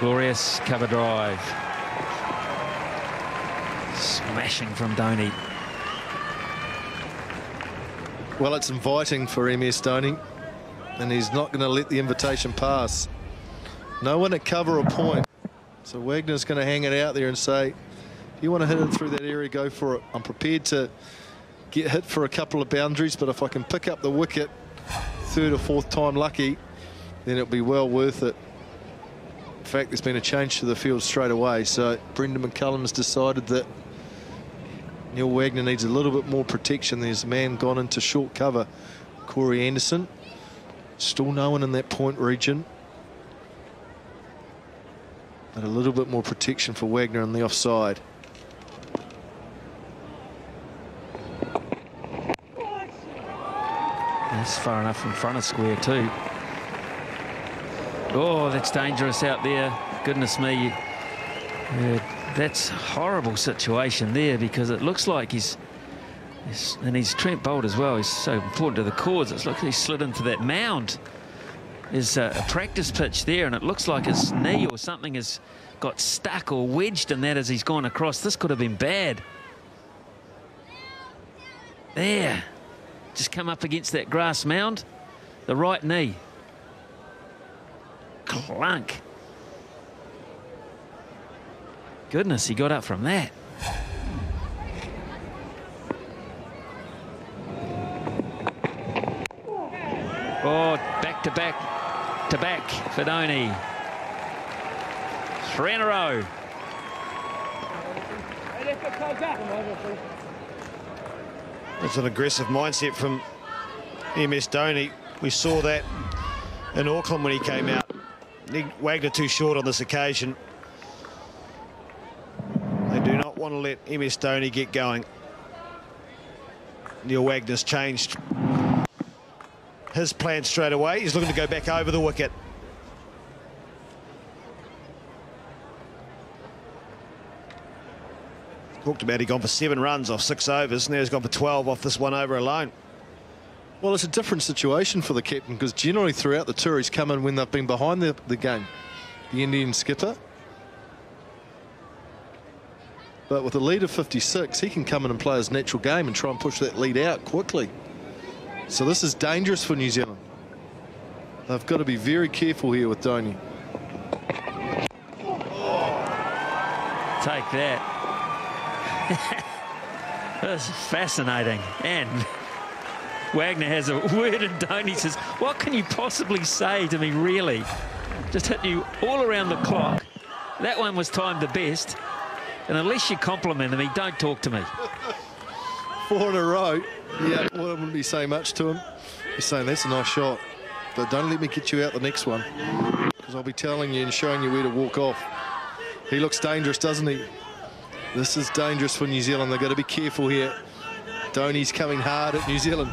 Glorious cover drive. Smashing from Dhoni. Well, it's inviting for MS Dhoni, and he's not going to let the invitation pass. No one at cover or point. So Wagner's going to hang it out there and say, if you want to hit it through that area, go for it. I'm prepared to get hit for a couple of boundaries, but if I can pick up the wicket third or fourth time lucky, then it'll be well worth it. In fact, there's been a change to the field straight away. So Brendan McCullum has decided that Neil Wagner needs a little bit more protection. There's a man gone into short cover, Corey Anderson. Still no one in that point region. But a little bit more protection for Wagner on the offside. That's far enough in front of square too. Oh, that's dangerous out there. Goodness me. That's a horrible situation there, because it looks like he's Trent Boult as well. He's so important to the cause. It's like he slid into that mound. There's a practice pitch there, and it looks like his knee or something has got stuck or wedged in that as he's gone across. This could have been bad. There. Just come up against that grass mound. The right knee. Clunk. Goodness, he got up from that. Oh, back to back for Dhoni. 3 in a row. It's an aggressive mindset from MS Dhoni. We saw that in Auckland when he came out. Wagner too short on this occasion. They do not want to let MS Dhoni get going. Neil Wagner's changed his plan straight away. He's looking to go back over the wicket. Talked about he'd gone for 7 runs off 6 overs. Now he's gone for 12 off this one over alone. Well, it's a different situation for the captain, because generally throughout the tour he's come in when they've been behind the game, the Indian skipper. But with a lead of 56, he can come in and play his natural game and try and push that lead out quickly. So this is dangerous for New Zealand. They've got to be very careful here with Dhoni. Take that. That's fascinating. And Wagner has a word, and Dhoni says, what can you possibly say to me, really? Just hit you all around the clock. That one was timed the best. And unless you compliment me, don't talk to me. 4 in a row. Yeah, well, I wouldn't be saying much to him. He's saying, that's a nice shot, but don't let me get you out the next one, because I'll be telling you and showing you where to walk off. He looks dangerous, doesn't he? This is dangerous for New Zealand. They've got to be careful here. Dhoni's coming hard at New Zealand.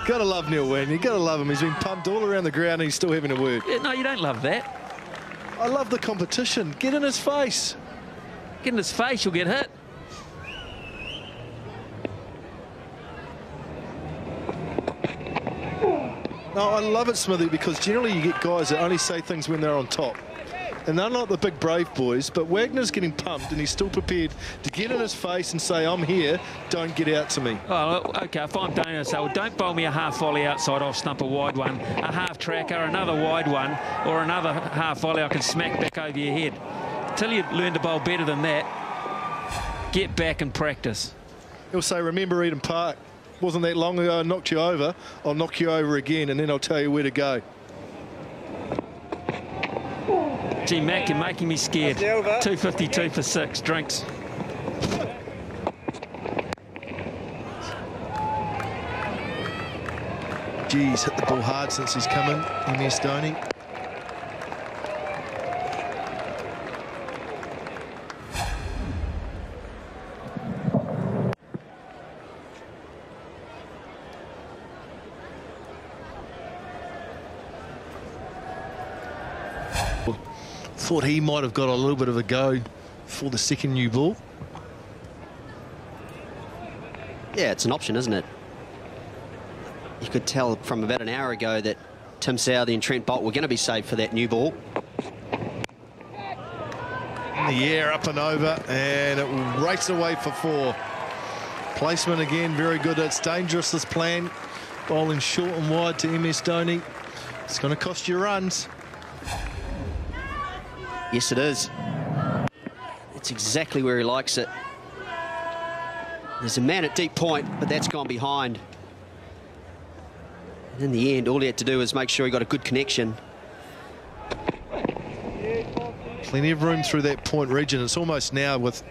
Gotta love Neil Wagner. You gotta love him. He's been pumped all around the ground and he's still having a word. Yeah, no, you don't love that. I love the competition. Get in his face. Get in his face, you'll get hit. No, I love it, Smithy, because generally you get guys that only say things when they're on top. And they're not the big brave boys, but Wagner's getting pumped and he's still prepared to get in his face and say, I'm here, don't get out to me. Oh, OK, if I'm Dhoni, I say, well, don't bowl me a half volley outside off stump, a wide one, a half tracker, another wide one, or another half volley I can smack back over your head. Till you learn to bowl better than that, get back and practice. He'll say, remember Eden Park, wasn't that long ago I knocked you over, I'll knock you over again and then I'll tell you where to go. Gee, Mac, you're making me scared. 252 for 6. Drinks. Geez, hit the ball hard since he's come in, MS Dhoni. Thought he might have got a little bit of a go for the second new ball. Yeah, it's an option, isn't it? You could tell from about an hour ago that Tim Southey and Trent Boult were going to be safe for that new ball. the air, up and over, and it will race away for 4. Placement again, very good. It's dangerous, this plan. Bowling short and wide to MS Dhoni. It's going to cost you runs. Yes, it is. It's exactly where he likes it. There's a man at deep point, but that's gone behind. And in the end, all he had to do was make sure he got a good connection. Plenty of room through that point region. It's almost now with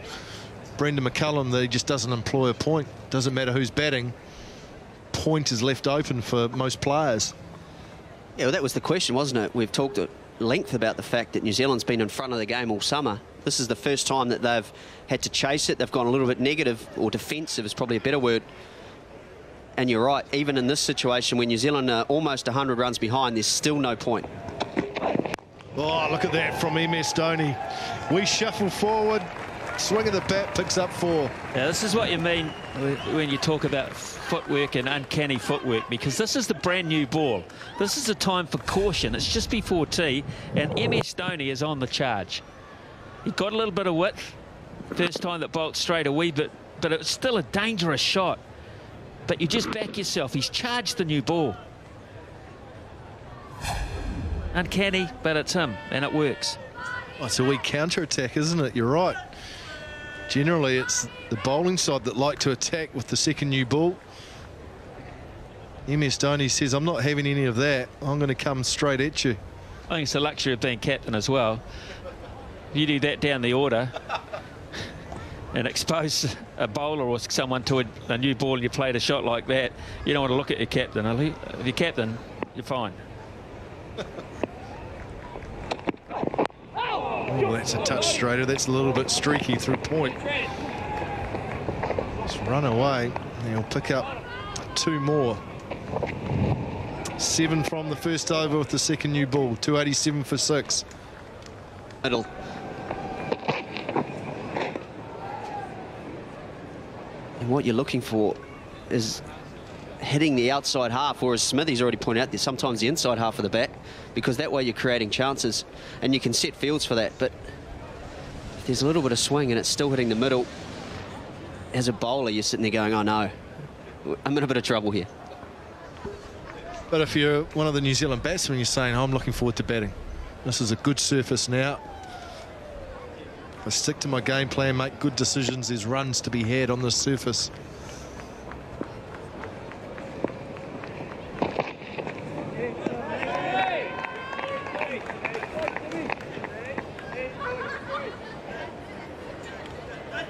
Brendan McCullum that he just doesn't employ a point. Doesn't matter who's batting. Point is left open for most players. Yeah, well, that was the question, wasn't it? We've talked at length about the fact that New Zealand's been in front of the game all summer. This is the first time that they've had to chase it. They've gone a little bit negative, or defensive is probably a better word. And you're right, even in this situation when New Zealand are almost 100 runs behind, there's still no point. Oh, look at that from MS Dhoni. We shuffle forward, swing of the bat, picks up 4. Yeah, this is what you mean when you talk about footwork and uncanny footwork, because this is the brand new ball. This is a time for caution. It's just before tea, and MS Dhoni is on the charge. He got a little bit of width. First time that Bolt straight a wee bit, but it's still a dangerous shot. But you just back yourself. He's charged the new ball. Uncanny, but it's him, and it works. Oh, it's a weak counter-attack, isn't it? You're right. Generally, it's the bowling side that like to attack with the second new ball. MS Dhoni says, I'm not having any of that. I'm going to come straight at you. I think it's the luxury of being captain as well. You do that down the order and expose a bowler or someone to a new ball, and you played a shot like that, you don't want to look at your captain. If you're captain, you're fine. Oh, that's a touch straighter. That's a little bit streaky through point. Just run away, and he'll pick up 2 more. 7 from the first over with the second new ball. 287 for 6. Middle. And what you're looking for is hitting the outside half, or as Smithy's already pointed out, there's sometimes the inside half of the bat, because that way you're creating chances and you can set fields for that. But if there's a little bit of swing and it's still hitting the middle, as a bowler you're sitting there going, oh no, I'm in a bit of trouble here. But if you're one of the New Zealand batsmen, you're saying, oh, I'm looking forward to batting. This is a good surface now. If I stick to my game plan, make good decisions, there's runs to be had on this surface.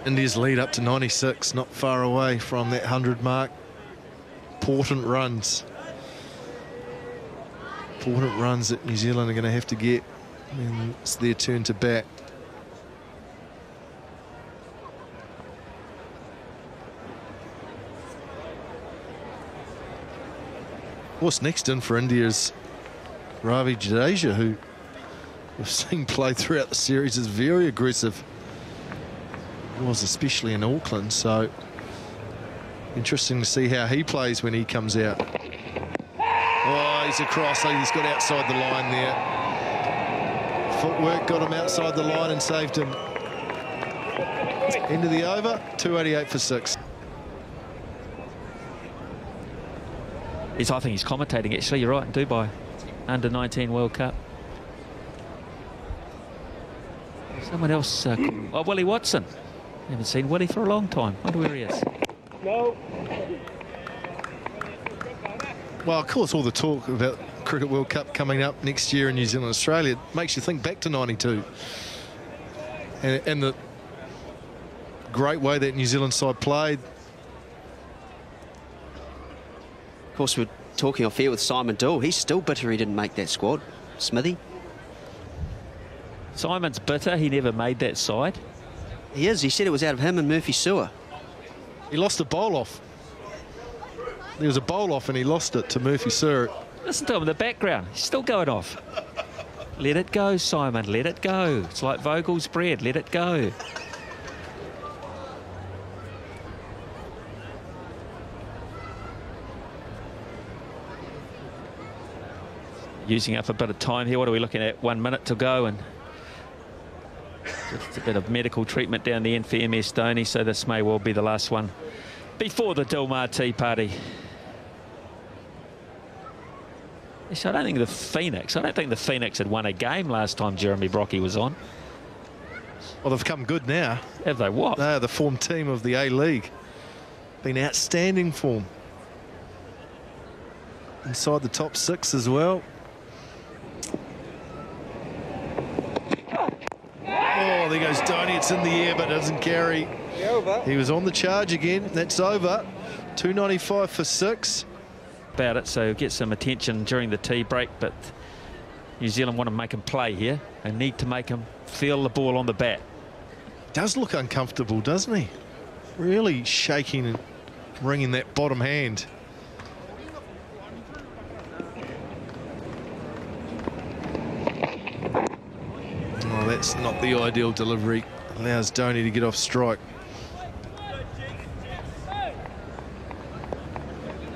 India's lead up to 96, not far away from that 100 mark. Important runs. Important runs that New Zealand are going to have to get, and it's their turn to bat. What's next in for India is Ravi Jadeja, who we've seen play throughout the series, is very aggressive. He was, especially in Auckland, so interesting to see how he plays when he comes out. Oh, he's across. He's got outside the line there. Footwork got him outside the line and saved him. End of the over, 288 for 6. I think he's commentating, actually. You're right, in Dubai. Under-19 World Cup. Someone else. Oh, Willie Watson. Haven't seen Willie for a long time. Wonder where he is. No. Well, of course, all the talk about Cricket World Cup coming up next year in New Zealand, Australia, makes you think back to 92. And the great way that New Zealand side played. Of course, we're talking off air with Simon Doull. He's still bitter he didn't make that squad. Smithy? Simon's bitter. He never made that side. He is. He said it was out of him and Murphy Sewer. He lost a bowl-off. There was a bowl-off and he lost it to Murphy Sewer. Listen to him in the background. He's still going off. Let it go, Simon. Let it go. It's like Vogel's bread. Let it go. Using up a bit of time here. What are we looking at? 1 minute to go, and Just a bit of medical treatment down the end for MS Dhoni, so this may well be the last one before the Dilmar tea party. Yes, I don't think the Phoenix had won a game last time Jeremy Brockie was on. Well, they've come good now. Have they what? They're the form team of the A-League. Been outstanding form. Inside the top 6 as well. Oh, there goes Dhoni. It's in the air, but doesn't carry. He was on the charge again. That's over. 295 for 6. About it, so get some attention during the tea break, but New Zealand want to make him play here. They need to make him feel the ball on the bat. Does look uncomfortable, doesn't he? Really shaking and wringing that bottom hand. Oh, that's not the ideal delivery. Allows Dhoni to get off strike.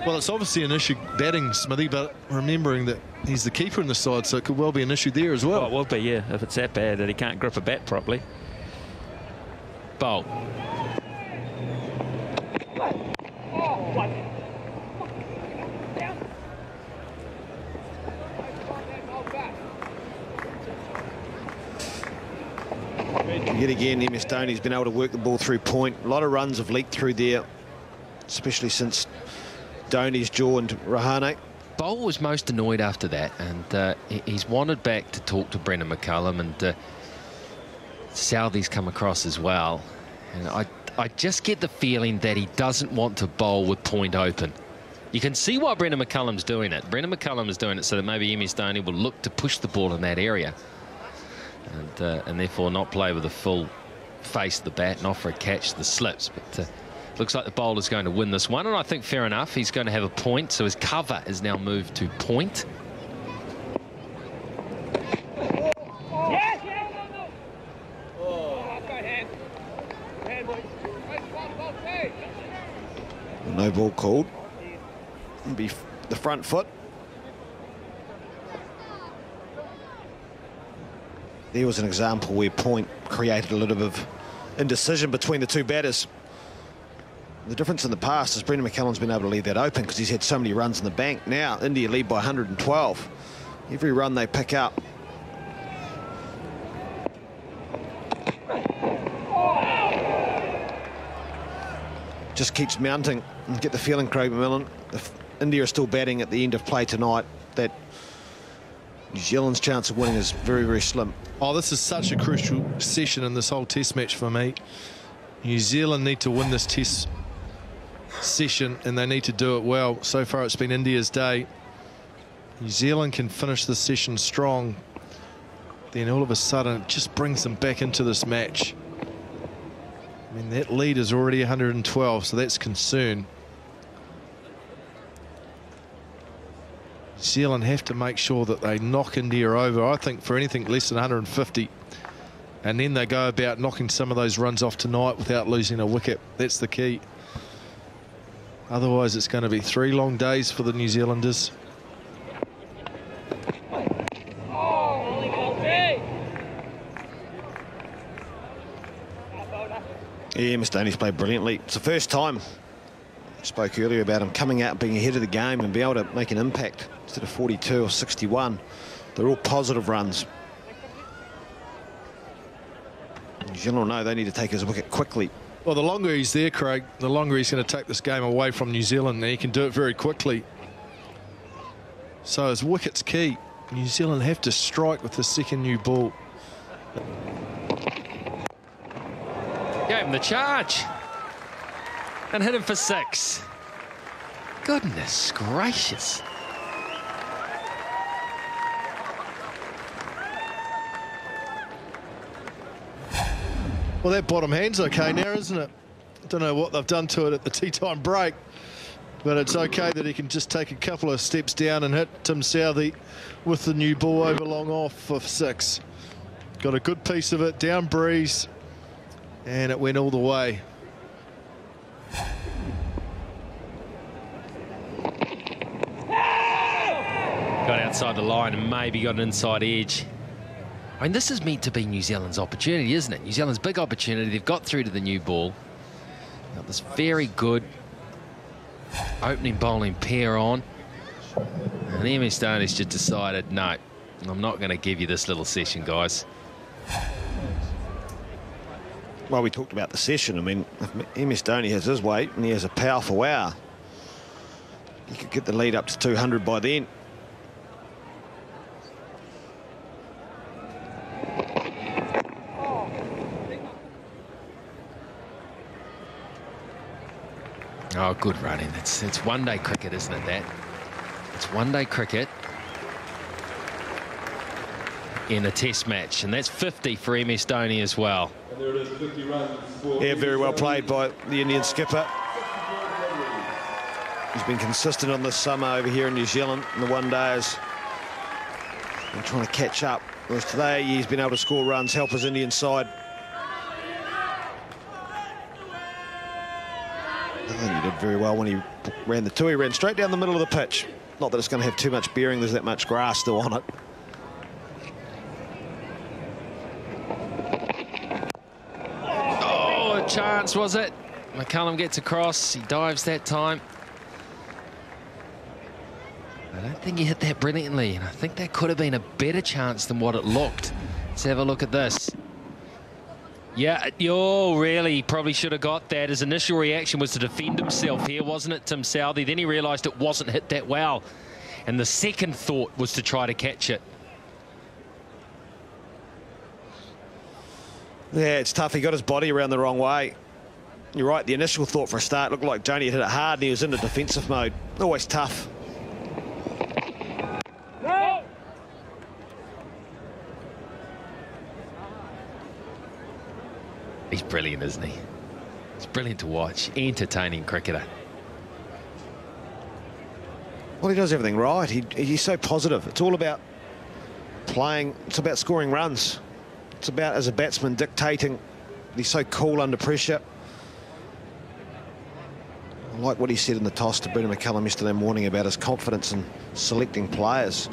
Well, it's obviously an issue batting, Smithy, but remembering that he's the keeper in the side, so it could well be an issue there as well. Oh, it will be, yeah, if it's that bad that he can't grip a bat properly. Bowl. Yet again, MS Dhoni's been able to work the ball through point. A lot of runs have leaked through there, especially since Dhoni's joined Rahane. Bowl was most annoyed after that, and he's wanted back to talk to Brendan McCullum, and Southey's come across as well. And I just get the feeling that he doesn't want to bowl with point open. You can see why Brendan McCullum's doing it. Brendan McCullum is doing it so that maybe MS Dhoni will look to push the ball in that area, and therefore not play with the full face of the bat and offer a catch to the slips. But looks like the bowler's going to win this one, and I think fair enough. He's going to have a point, so his cover is now moved to point. No ball called. It'll be the front foot. There was an example where point created a little bit of indecision between the two batters. The difference in the past is Brendan McCullum's been able to leave that open because he's had so many runs in the bank. Now India lead by 112. Every run they pick up. Just keeps mounting, and get the feeling, Craig McMillan, if India are still batting at the end of play tonight, that New Zealand's chance of winning is very, very slim. Oh, this is such a crucial session in this whole test match for me. New Zealand need to win this test session, and they need to do it well. So far it's been India's day. New Zealand can finish this session strong, then all of a sudden it just brings them back into this match. I mean, that lead is already 112, so that's concern. New Zealand have to make sure that they knock India over, I think, for anything less than 150. And then they go about knocking some of those runs off tonight without losing a wicket. That's the key. Otherwise, it's going to be 3 long days for the New Zealanders. Yeah, Mr. Dhoni's played brilliantly. It's the first time, I spoke earlier about him coming out, being ahead of the game and be able to make an impact instead of 42 or 61. They're all positive runs. New Zealand know they need to take his wicket quickly. Well, the longer he's there, Craig, the longer he's going to take this game away from New Zealand, and he can do it very quickly. So his wicket's key. New Zealand have to strike with the second new ball. Gave him the charge and hit him for 6. Goodness gracious. Well, that bottom hand's okay now, isn't it? Don't know what they've done to it at the tea time break, but it's okay that he can just take a couple of steps down and hit Tim Southey with the new ball over long off for 6. Got a good piece of it, down breeze, and it went all the way. Got outside the line and maybe got an inside edge. I mean, this is meant to be New Zealand's opportunity, isn't it? New Zealand's big opportunity. They've got through to the new ball. Got this very good opening bowling pair on. And MS Dhoni's just decided, no, I'm not going to give you this little session, guys. Well, we talked about the session. I mean, if MS Dhoni has his weight and he has a powerful hour, he could get the lead up to 200 by then. Oh, good running. It's one-day cricket, isn't it, that? It's one-day cricket in a test match, and that's 50 for MS Dhoni as well. Yeah, very well played by the Indian skipper. He's been consistent on this summer over here in New Zealand in the one-days. And trying to catch up. Whereas today he's been able to score runs, help his Indian side. I think he did very well when he ran the two. He ran straight down the middle of the pitch. Not that it's going to have too much bearing. There's that much grass still on it. Oh, a chance, was it? McCullum gets across. He dives that time. I don't think he hit that brilliantly, and I think that could have been a better chance than what it looked. Let's have a look at this. Yeah, oh, really, he probably should have got that. His initial reaction was to defend himself here, wasn't it, Tim Southey? Then he realised it wasn't hit that well. And the second thought was to try to catch it. Yeah, it's tough. He got his body around the wrong way. You're right, the initial thought for a start looked like Dhoni had hit it hard and he was in a defensive mode. Always tough. He's brilliant, isn't he? It's brilliant to watch. Entertaining cricketer. Well, he does everything right. He's so positive. It's all about playing. It's about scoring runs. It's about, as a batsman, dictating. He's so cool under pressure. I like what he said in the toss to Brendan McCullum yesterday morning about his confidence in selecting players.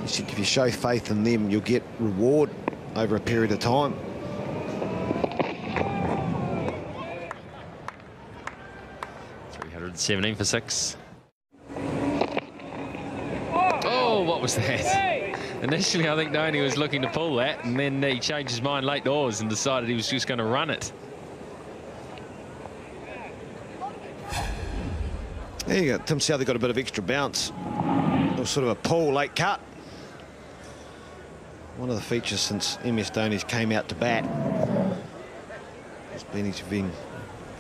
He said if you show faith in them, you'll get reward over a period of time. .317 for 6. Oh, what was that? Initially, I think Dhoni was looking to pull that, and then he changed his mind late doors and decided he was just going to run it. There you go. Tim Southey got a bit of extra bounce. It was sort of a pull, late cut. One of the features since MS Dhoni's came out to bat has been he's been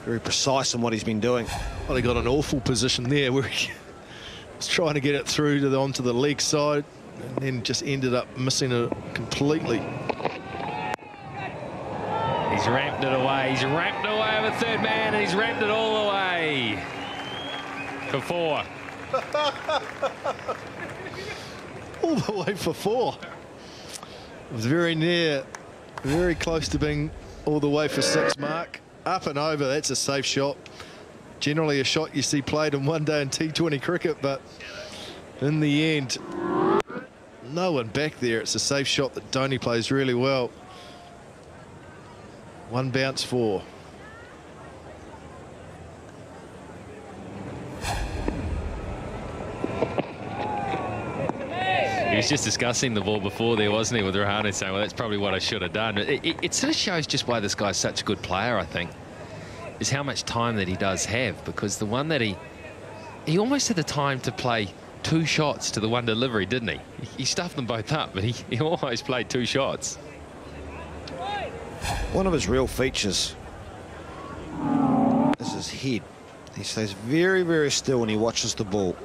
very precise in what he's been doing. Well, he got an awful position there where he was trying to get it through to onto the leg side and then just ended up missing it completely. He's ramped it away. He's ramped it away over third man, and he's ramped it all the way for 4. All the way for 4. It was very near, very close to being all the way for 6 mark. Up and over, that's a safe shot. Generally a shot you see played in one day in T20 cricket, but in the end, no one back there. It's a safe shot that Dhoni plays really well. 1 bounce 4. He was just discussing the ball before there, wasn't he, with Rahane, saying, well, that's probably what I should have done. It sort of shows just why this guy's such a good player, I think, is how much time that he does have, because the one that he almost had the time to play 2 shots to the one delivery, didn't he? He stuffed them both up, but he almost played 2 shots. One of his real features is his head. He stays very, very still when he watches the ball.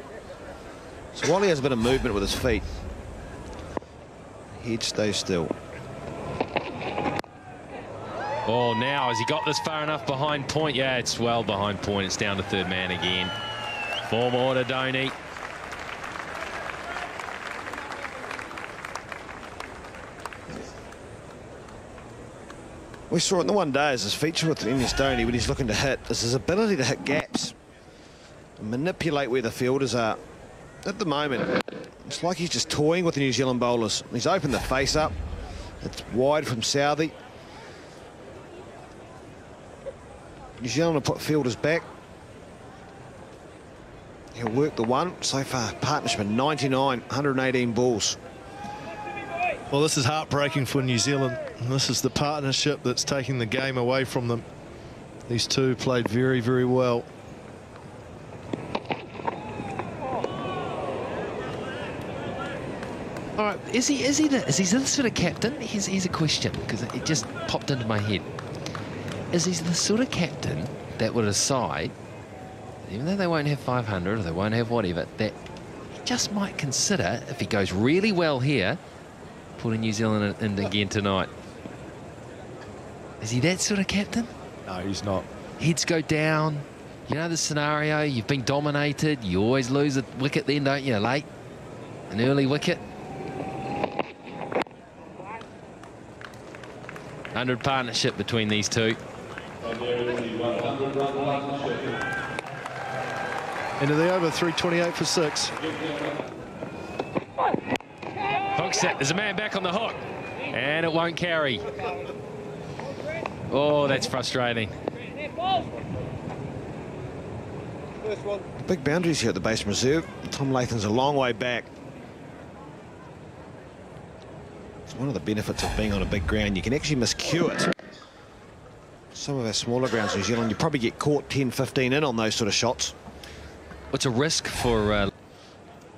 So while he has a bit of movement with his feet, head stays still. Oh, now, has he got this far enough behind point? Yeah, it's well behind point. It's down to third man again. 4 more to Dhoni. We saw it in the one day as his feature with MS Dhoni when he's looking to hit is his ability to hit gaps and manipulate where the fielders are. At the moment, it's like he's just toying with the New Zealand bowlers. He's opened the face up. It's wide from Southey. New Zealand will put fielders back. He'll work the one. So far, partnership of 99, 118 balls. Well, this is heartbreaking for New Zealand. This is the partnership that's taking the game away from them. These two played very, very well. All right, is he the sort of captain? Here's a question, because it just popped into my head. Is he the sort of captain that would decide, even though they won't have 500 or they won't have whatever, that he just might consider, if he goes really well here, putting New Zealand in again tonight? Is he that sort of captain? No, he's not. Heads go down. You know the scenario, you've been dominated. You always lose a wicket then, don't you, late? An early wicket. 100 partnership between these two. Into the over, 328 for 6. Hooks it. There's a man back on the hook. And it won't carry. Oh, that's frustrating. Big boundaries here at the Basin Reserve. Tom Latham's a long way back. It's one of the benefits of being on a big ground. You can actually miscue it. Some of our smaller grounds in New Zealand, you probably get caught 10, 15 in on those sort of shots. It's a risk for...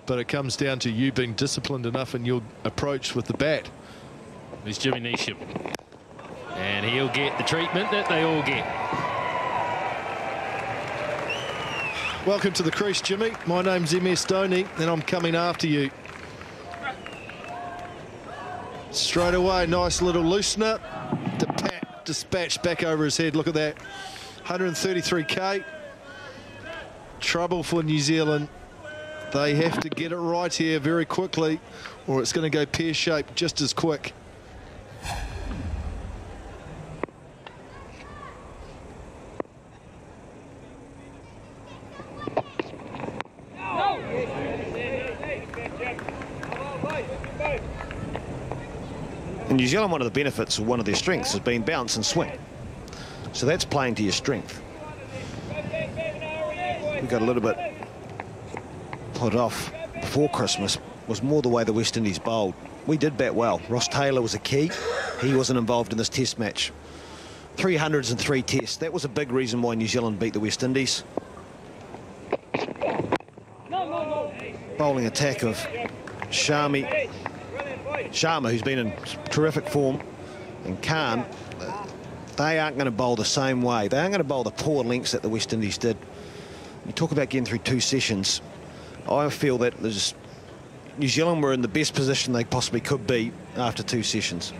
But it comes down to you being disciplined enough in your approach with the bat. There's Jimmy Neesham. And he'll get the treatment that they all get. Welcome to the crease, Jimmy. My name's MS Dhoni, and I'm coming after you. Straight away, nice little loosener. Dispatched back over his head. Look at that. 133k. Trouble for New Zealand. They have to get it right here very quickly, or it's going to go pear-shaped just as quick. In New Zealand, one of the benefits of one of their strengths has been bounce and swing. So that's playing to your strength. We got a little bit put off before Christmas, was more the way the West Indies bowled. We did bat well. Ross Taylor was a key. He wasn't involved in this test match. 300s and 3 tests. That was a big reason why New Zealand beat the West Indies. Bowling attack of Sharma, who's been in terrific form, and Khan. They aren't going to bowl the same way. They aren't going to bowl the poor lengths that the West Indies did. You talk about getting through 2 sessions. I feel that New Zealand were in the best position they possibly could be after 2 sessions.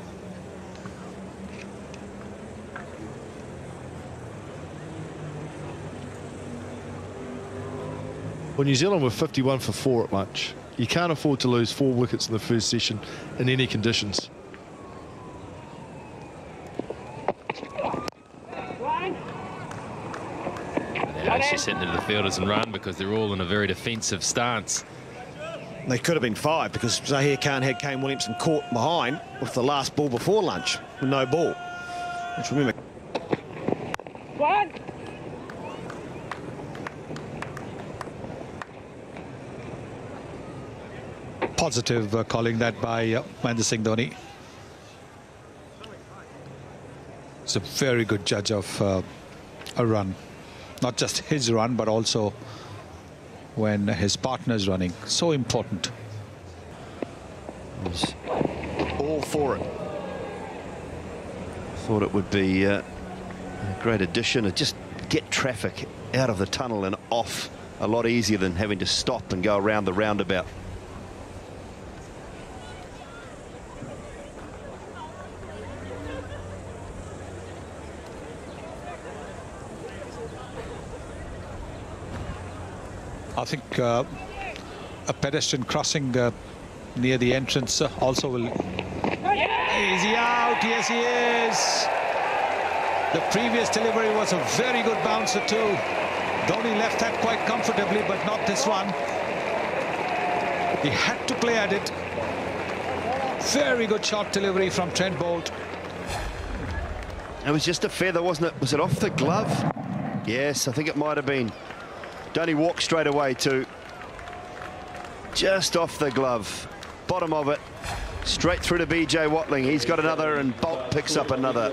Well, New Zealand were 51 for 4 at lunch. You can't afford to lose 4 wickets in the first session in any conditions. They're actually sitting into the fielders and run because they're all in a very defensive stance. They could have been 5 because Zahir Khan had Kane Williamson caught behind with the last ball before lunch with no ball. Let's remember. Positive calling that by Mahendra Singh Dhoni. He's a very good judge of a run. Not just his run, but also when his partner's running. So important. Was all for it. Thought it would be a great addition to just get traffic out of the tunnel and off a lot easier than having to stop and go around the roundabout. I think a pedestrian crossing near the entrance also will... Is he out? Yes, he is. The previous delivery was a very good bouncer too. Dhoni left that quite comfortably, but not this one. He had to play at it. Very good shot delivery from Trent Boult. It was just a feather, wasn't it? Was it off the glove? Yes, I think it might have been. Dhoni walked straight away too. Just off the glove. Bottom of it. Straight through to BJ Watling. He's got another, and Boult picks up another.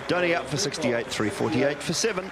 Dhoni up for 68, 348 for 7.